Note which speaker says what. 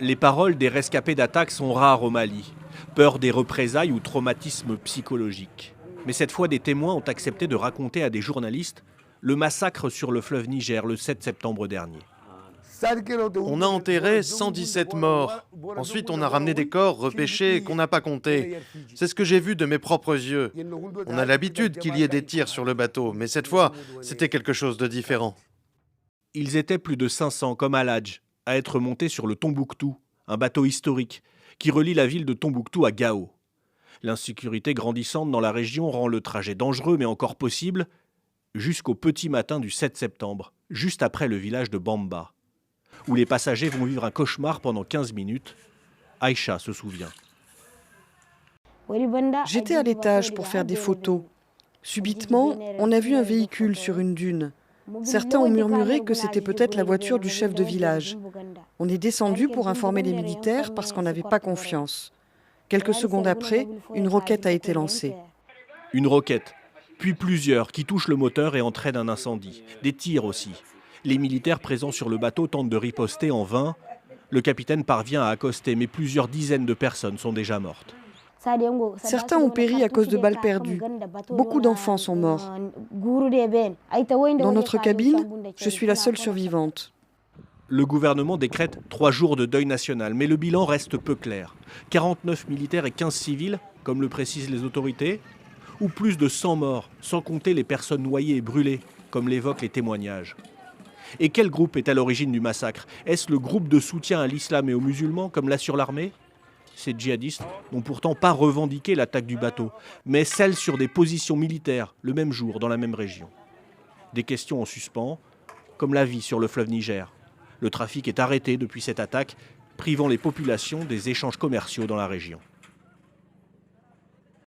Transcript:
Speaker 1: Les paroles des rescapés d'attaques sont rares au Mali. Peur des représailles ou traumatisme psychologique. Mais cette fois, des témoins ont accepté de raconter à des journalistes le massacre sur le fleuve Niger le 7 septembre dernier.
Speaker 2: On a enterré 117 morts. Ensuite, on a ramené des corps repêchés qu'on n'a pas comptés. C'est ce que j'ai vu de mes propres yeux. On a l'habitude qu'il y ait des tirs sur le bateau, mais cette fois, c'était quelque chose de différent.
Speaker 1: Ils étaient plus de 500, comme Al-Hadj, à être montés sur le Tombouctou, un bateau historique qui relie la ville de Tombouctou à Gao. L'insécurité grandissante dans la région rend le trajet dangereux mais encore possible jusqu'au petit matin du 7 septembre, juste après le village de Bamba, où les passagers vont vivre un cauchemar pendant 15 minutes. Aïcha se souvient.
Speaker 3: J'étais à l'étage pour faire des photos. Subitement, on a vu un véhicule sur une dune. Certains ont murmuré que c'était peut-être la voiture du chef de village. On est descendu pour informer les militaires parce qu'on n'avait pas confiance. Quelques secondes après, une roquette a été lancée.
Speaker 1: Une roquette, puis plusieurs qui touchent le moteur et entraînent un incendie. Des tirs aussi. Les militaires présents sur le bateau tentent de riposter en vain. Le capitaine parvient à accoster, mais plusieurs dizaines de personnes sont déjà mortes.
Speaker 3: Certains ont péri à cause de balles perdues. Beaucoup d'enfants sont morts. Dans notre cabine, je suis la seule survivante.
Speaker 1: Le gouvernement décrète 3 jours de deuil national, mais le bilan reste peu clair. 49 militaires et 15 civils, comme le précisent les autorités, ou plus de 100 morts, sans compter les personnes noyées et brûlées, comme l'évoquent les témoignages. Et quel groupe est à l'origine du massacre? Est-ce le groupe de soutien à l'islam et aux musulmans, comme l'assure l'armée? Ces djihadistes n'ont pourtant pas revendiqué l'attaque du bateau, mais celle sur des positions militaires, le même jour, dans la même région. Des questions en suspens, comme la vie sur le fleuve Niger. Le trafic est arrêté depuis cette attaque, privant les populations des échanges commerciaux dans la région.